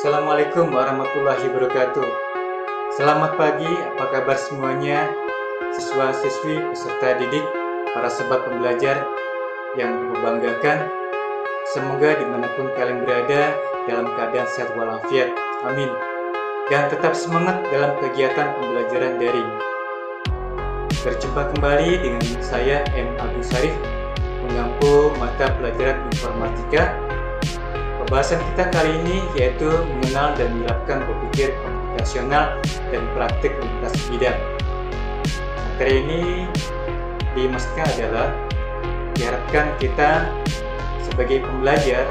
Assalamualaikum warahmatullahi wabarakatuh. Selamat pagi, apa kabar semuanya? Siswa-siswi, peserta didik, para sobat pembelajar yang membanggakan. Semoga dimanapun kalian berada dalam keadaan sehat walafiat. Amin. Dan tetap semangat dalam kegiatan pembelajaran daring. Berjumpa kembali dengan saya M. Abdul Syarif, mengampu mata pelajaran informatika. Pembahasan kita kali ini yaitu mengenal dan menerapkan berpikir komputasional dan praktik lintas bidang. Materi ini dimaksudkan adalah diharapkan kita sebagai pembelajar,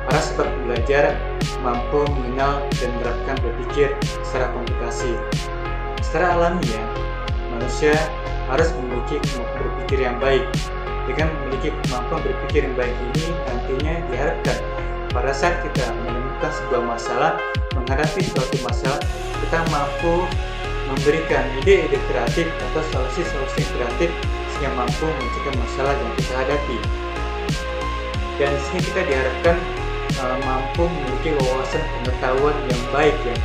para sobat pembelajar mampu mengenal dan menerapkan berpikir secara komputasi. Secara alamiah, manusia harus memiliki kemampuan berpikir yang baik. Dengan memiliki kemampuan berpikir yang baik ini nantinya diharapkan pada saat kita menemukan sebuah masalah, menghadapi suatu masalah, kita mampu memberikan ide-ide kreatif atau solusi-solusi kreatif yang mampu mencegah masalah yang kita hadapi. Dan di sini kita diharapkan mampu memiliki wawasan pengetahuan yang baik ya,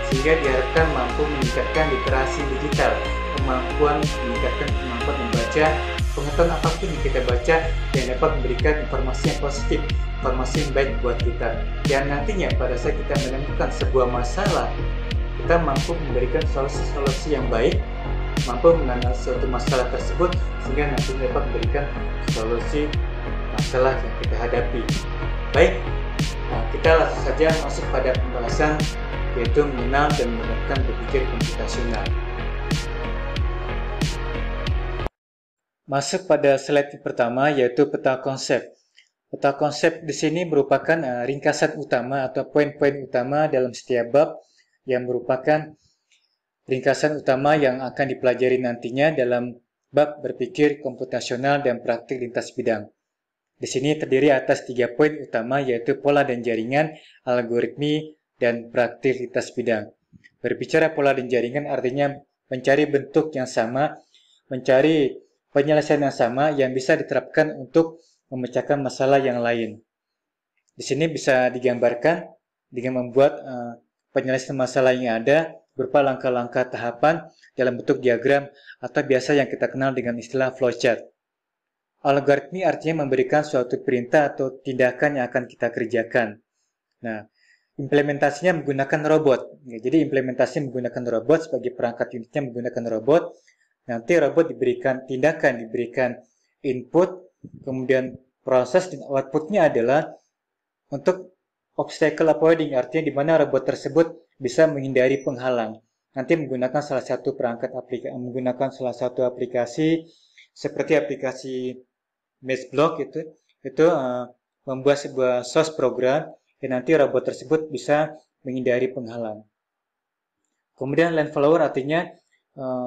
sehingga diharapkan mampu meningkatkan literasi digital, meningkatkan kemampuan membaca, pengetahuan apapun yang kita baca yang dapat memberikan informasi yang positif, informasi yang baik buat kita. Dan nantinya pada saat kita menemukan sebuah masalah, kita mampu memberikan solusi-solusi yang baik, mampu menganalisis suatu masalah tersebut sehingga nantinya dapat memberikan solusi masalah yang kita hadapi. Baik, kita langsung saja masuk pada pembahasan yaitu mengenal dan menerapkan berpikir komputasional. Masuk pada slide pertama yaitu peta konsep. Peta konsep di sini merupakan ringkasan utama atau poin-poin utama dalam setiap bab yang merupakan ringkasan utama yang akan dipelajari nantinya dalam bab berpikir komputasional dan praktik lintas bidang. Di sini terdiri atas 3 poin utama yaitu pola dan jaringan, algoritmi, dan praktik lintas bidang. Berbicara pola dan jaringan artinya mencari bentuk yang sama, mencari penyelesaian yang sama yang bisa diterapkan untuk memecahkan masalah yang lain. Di sini bisa digambarkan dengan membuat penyelesaian masalah yang ada berupa langkah-langkah tahapan dalam bentuk diagram atau biasa yang kita kenal dengan istilah flowchart. Algoritmi artinya memberikan suatu perintah atau tindakan yang akan kita kerjakan. Nah, implementasinya menggunakan robot. Jadi implementasi menggunakan robot sebagai perangkat unitnya menggunakan robot. Nanti robot diberikan tindakan, diberikan input, kemudian proses dan outputnya adalah untuk obstacle avoiding, artinya di mana robot tersebut bisa menghindari penghalang. Nanti menggunakan salah satu aplikasi seperti aplikasi Matchblock itu membuat sebuah source program dan nanti robot tersebut bisa menghindari penghalang. Kemudian line follower artinya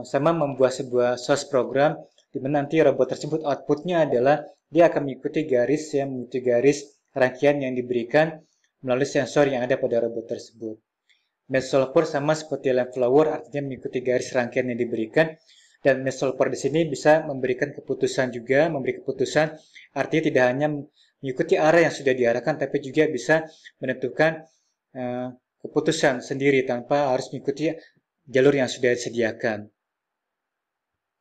sama membuat sebuah source program di mana nanti robot tersebut outputnya adalah dia akan mengikuti garis rangkaian yang diberikan melalui sensor yang ada pada robot tersebut. Match solver sama seperti line follower artinya mengikuti garis rangkaian yang diberikan, dan match solver di sini bisa memberikan keputusan juga, memberi keputusan artinya tidak hanya mengikuti arah yang sudah diarahkan tapi juga bisa menentukan keputusan sendiri tanpa harus mengikuti jalur yang sudah disediakan.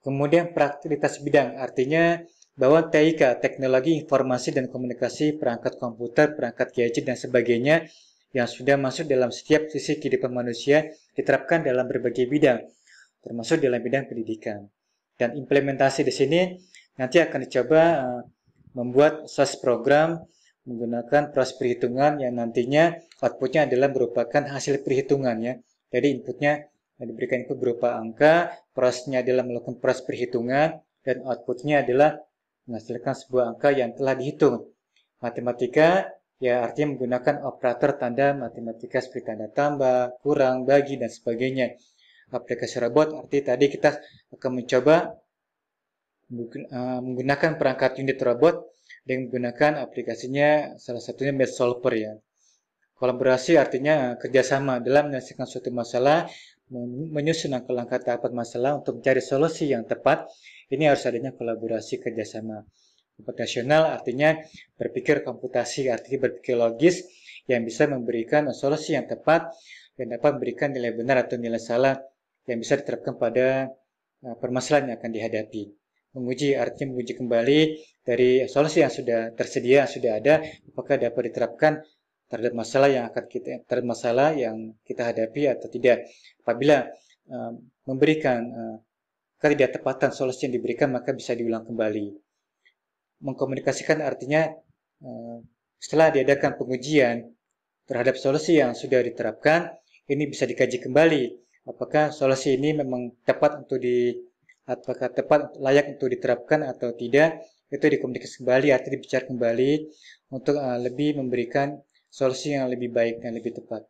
Kemudian praktik lintas bidang artinya bahwa TIK, teknologi informasi dan komunikasi, perangkat komputer, perangkat gadget dan sebagainya yang sudah masuk dalam setiap sisi kehidupan manusia diterapkan dalam berbagai bidang, termasuk dalam bidang pendidikan. Dan implementasi di sini nanti akan dicoba membuat source program menggunakan proses perhitungan yang nantinya outputnya adalah merupakan hasil perhitungan ya. Jadi inputnya diberikan input berupa angka, prosesnya adalah melakukan proses perhitungan, dan outputnya adalah menghasilkan sebuah angka yang telah dihitung. Matematika ya artinya menggunakan operator tanda matematika seperti tanda tambah, kurang, bagi, dan sebagainya. Aplikasi robot artinya tadi kita akan mencoba menggunakan perangkat unit robot dengan menggunakan aplikasinya salah satunya match solver ya. Kolaborasi artinya kerjasama dalam menyelesaikan suatu masalah, menyusun langkah-langkah tahapan masalah untuk mencari solusi yang tepat. Ini harus adanya kolaborasi kerjasama. Komputasional artinya berpikir komputasi, artinya berpikir logis, yang bisa memberikan solusi yang tepat dan dapat memberikan nilai benar atau nilai salah yang bisa diterapkan pada permasalahan yang akan dihadapi. Menguji artinya menguji kembali dari solusi yang sudah tersedia, yang sudah ada, apakah dapat diterapkan terhadap masalah yang kita hadapi atau tidak. Apabila memberikan ketidaktepatan solusi yang diberikan, maka bisa diulang kembali. Mengkomunikasikan artinya setelah diadakan pengujian terhadap solusi yang sudah diterapkan, ini bisa dikaji kembali apakah solusi ini memang tepat apakah tepat layak untuk diterapkan atau tidak. Itu dikomunikasi kembali atau dibicarakan kembali untuk lebih memberikan solusi yang lebih baik dan lebih tepat.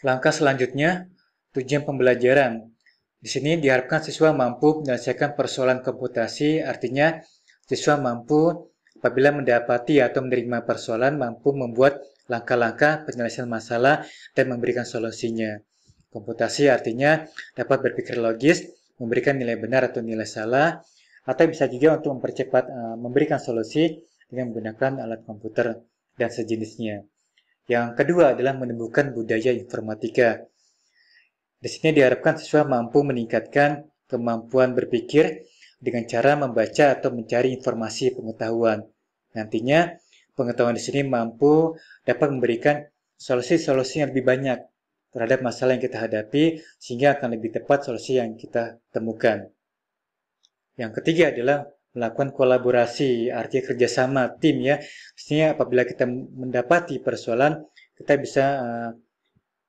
Langkah selanjutnya, tujuan pembelajaran. Di sini diharapkan siswa mampu menyelesaikan persoalan komputasi, artinya siswa mampu apabila mendapati atau menerima persoalan, mampu membuat langkah-langkah penyelesaian masalah dan memberikan solusinya. Komputasi artinya dapat berpikir logis, memberikan nilai benar atau nilai salah, atau bisa juga untuk mempercepat memberikan solusi dengan menggunakan alat komputer dan sejenisnya. Yang kedua adalah menumbuhkan budaya informatika. Di sini diharapkan siswa mampu meningkatkan kemampuan berpikir dengan cara membaca atau mencari informasi pengetahuan. Nantinya pengetahuan di sini mampu dapat memberikan solusi-solusi yang lebih banyak terhadap masalah yang kita hadapi, sehingga akan lebih tepat solusi yang kita temukan. Yang ketiga adalah melakukan kolaborasi, artinya kerjasama tim ya. Pastinya apabila kita mendapati persoalan, kita bisa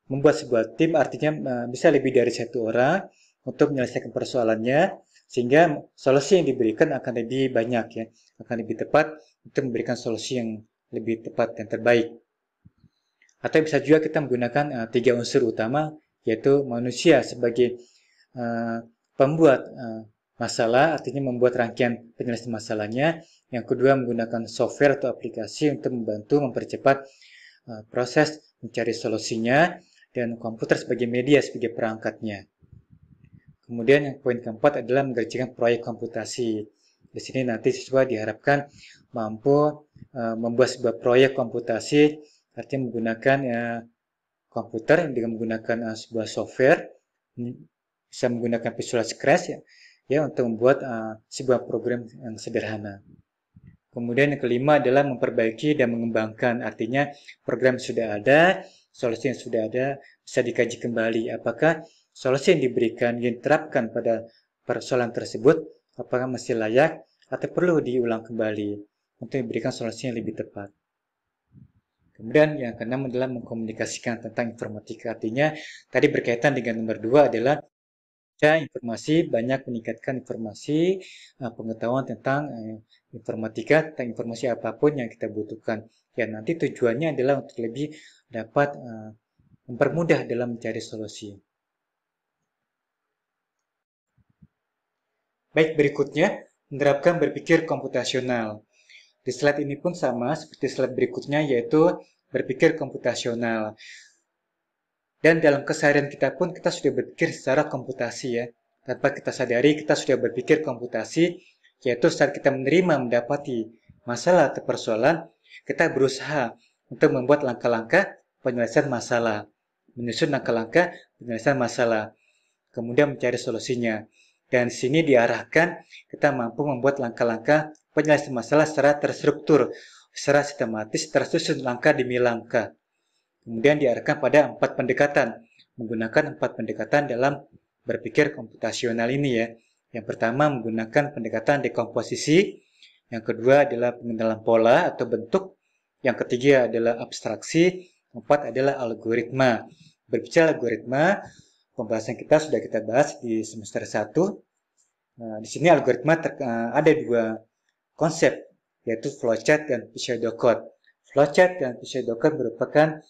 membuat sebuah tim, artinya bisa lebih dari satu orang untuk menyelesaikan persoalannya, sehingga solusi yang diberikan akan lebih banyak ya, akan lebih tepat untuk memberikan solusi yang lebih tepat dan terbaik. Atau bisa juga kita menggunakan tiga unsur utama, yaitu manusia sebagai pembuat masalah, artinya membuat rangkaian penyelesaian masalahnya. Yang kedua, menggunakan software atau aplikasi untuk membantu mempercepat proses mencari solusinya, dan komputer sebagai media, sebagai perangkatnya. Kemudian yang poin keempat adalah mengerjakan proyek komputasi. Di sini nanti siswa diharapkan mampu membuat sebuah proyek komputasi, artinya menggunakan komputer dengan menggunakan sebuah software, bisa menggunakan Visual Scratch ya untuk membuat sebuah program yang sederhana. Kemudian yang kelima adalah memperbaiki dan mengembangkan, artinya program sudah ada, solusi yang sudah ada bisa dikaji kembali apakah solusi yang diberikan, yang diterapkan pada persoalan tersebut apakah masih layak atau perlu diulang kembali untuk diberikan solusi yang lebih tepat. Kemudian yang keenam adalah mengkomunikasikan tentang informatika, artinya tadi berkaitan dengan nomor 2 adalah informasi, banyak meningkatkan informasi, pengetahuan tentang informatika, tentang informasi apapun yang kita butuhkan. Ya, nanti tujuannya adalah untuk lebih dapat mempermudah dalam mencari solusi. Baik, berikutnya menerapkan berpikir komputasional. Di slide ini pun sama seperti slide berikutnya, yaitu berpikir komputasional. Dan dalam keseharian kita pun kita sudah berpikir secara komputasi ya. Tanpa kita sadari kita sudah berpikir komputasi, yaitu saat kita mendapati masalah atau persoalan, kita berusaha untuk membuat langkah-langkah penyelesaian masalah, menyusun langkah-langkah penyelesaian masalah, kemudian mencari solusinya. Dan di sini diarahkan kita mampu membuat langkah-langkah penyelesaian masalah secara terstruktur, secara sistematis, tersusun langkah demi langkah. Kemudian diarahkan pada 4 pendekatan, menggunakan 4 pendekatan dalam berpikir komputasional ini ya. Yang pertama menggunakan pendekatan dekomposisi, yang kedua adalah pengenalan pola atau bentuk, yang ketiga adalah abstraksi, keempat adalah algoritma. Berbicara algoritma, pembahasan kita sudah kita bahas di semester 1. Di sini algoritma ada 2 konsep, yaitu flowchart dan pseudocode. Flowchart dan pseudocode merupakan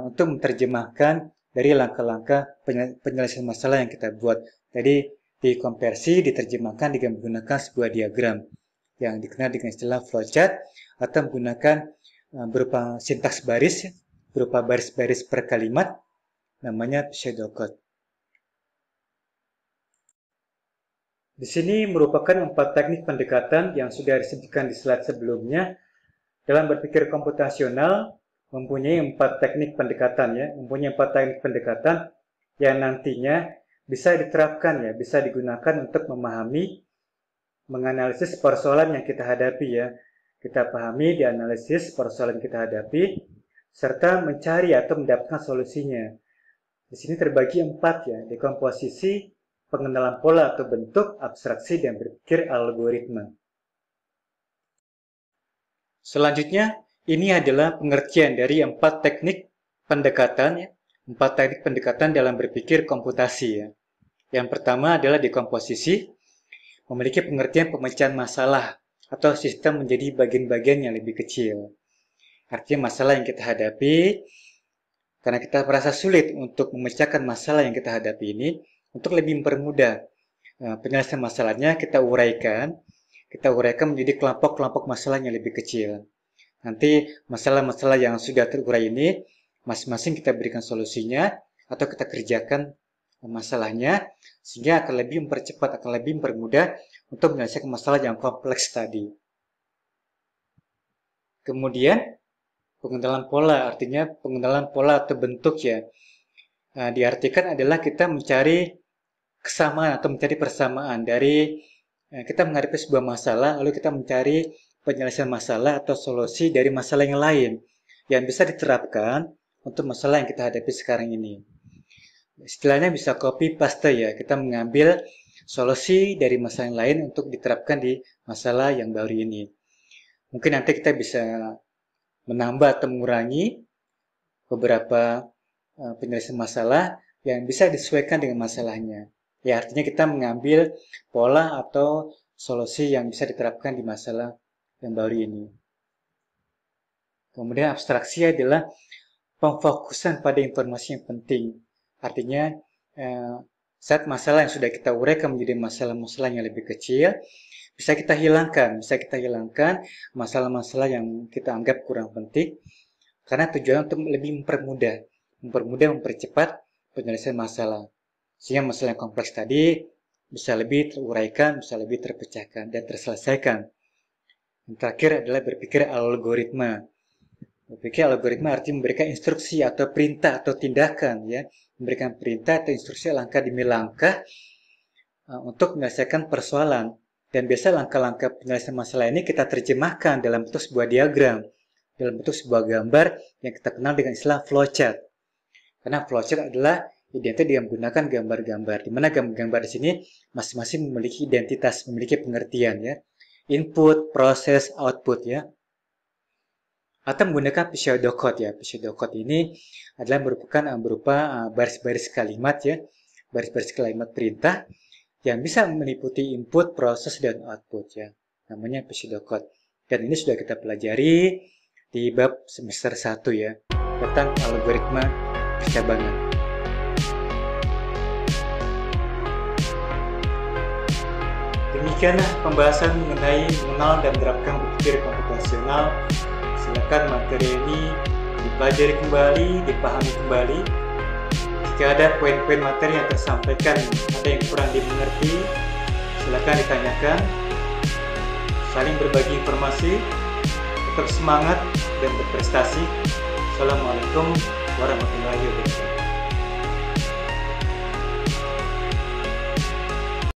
untuk menerjemahkan dari langkah-langkah penyelesaian masalah yang kita buat. Jadi dikonversi, diterjemahkan dengan menggunakan sebuah diagram yang dikenal dengan istilah flowchart, atau menggunakan berupa sintaks baris, berupa baris-baris per kalimat, namanya pseudocode. Di sini merupakan 4 teknik pendekatan yang sudah disebutkan di slide sebelumnya. dalam berpikir komputasional mempunyai 4 teknik pendekatan ya, yang nantinya bisa diterapkan ya, bisa digunakan untuk memahami, menganalisis persoalan yang kita hadapi ya. Kita pahami, dianalisis persoalan yang kita hadapi, serta mencari atau mendapatkan solusinya. Di sini terbagi 4 ya, dekomposisi, pengenalan pola atau bentuk, abstraksi, dan berpikir algoritma. Selanjutnya, ini adalah pengertian dari 4 teknik pendekatan ya, 4 teknik pendekatan dalam berpikir komputasi ya. Yang pertama adalah dekomposisi, memiliki pengertian pemecahan masalah atau sistem menjadi bagian-bagian yang lebih kecil. Artinya masalah yang kita hadapi, karena kita merasa sulit untuk memecahkan masalah yang kita hadapi ini, untuk lebih mempermudah penyelesaian masalahnya, kita uraikan menjadi kelompok-kelompok masalah yang lebih kecil. Nanti masalah-masalah yang sudah terurai ini, masing-masing kita berikan solusinya, atau kita kerjakan masalahnya, sehingga akan lebih mempercepat, akan lebih mempermudah untuk menyelesaikan masalah yang kompleks tadi. Kemudian, pengenalan pola, artinya pengenalan pola atau bentuk ya. Diartikan adalah kita mencari kesamaan atau mencari persamaan dari kita menghadapi sebuah masalah, lalu kita mencari penyelesaian masalah atau solusi dari masalah yang lain yang bisa diterapkan untuk masalah yang kita hadapi sekarang ini. Istilahnya bisa copy paste ya, kita mengambil solusi dari masalah yang lain untuk diterapkan di masalah yang baru ini. Mungkin nanti kita bisa menambah atau mengurangi beberapa penyelesaian masalah yang bisa disesuaikan dengan masalahnya. Ya, artinya kita mengambil pola atau solusi yang bisa diterapkan di masalah yang baru ini. Kemudian abstraksi adalah pemfokusan pada informasi yang penting. Artinya saat masalah yang sudah kita uraikan menjadi masalah-masalah yang lebih kecil, bisa kita hilangkan masalah-masalah yang kita anggap kurang penting, karena tujuan untuk lebih mempermudah, mempercepat penyelesaian masalah. Sehingga masalah yang kompleks tadi bisa lebih teruraikan, bisa lebih terpecahkan dan terselesaikan. Yang terakhir adalah berpikir algoritma. Berpikir algoritma artinya memberikan instruksi atau perintah atau tindakan ya, memberikan perintah atau instruksi langkah demi langkah untuk menyelesaikan persoalan. Dan biasa langkah-langkah penyelesaian masalah ini kita terjemahkan dalam bentuk sebuah diagram, dalam bentuk sebuah gambar yang kita kenal dengan istilah flowchart. Karena flowchart adalah identik dengan menggunakan gambar-gambar, di mana gambar-gambar di sini masing-masing memiliki identitas, memiliki pengertian ya, input, proses, output ya. Atau menggunakan pseudocode ya. Pseudocode ini adalah berupa baris-baris kalimat ya, baris-baris kalimat perintah yang bisa meliputi input, proses, dan output ya. Namanya pseudocode. Dan ini sudah kita pelajari di bab semester 1 ya, tentang algoritma percabangan. Demikianlah pembahasan mengenai mengenal dan menerapkan berpikir komputasional. Silakan materi ini dipelajari kembali, dipahami kembali. Jika ada poin-poin materi yang tersampaikan, ada yang kurang dimengerti, silakan ditanyakan. Saling berbagi informasi, tetap semangat dan berprestasi. Assalamualaikum warahmatullahi wabarakatuh.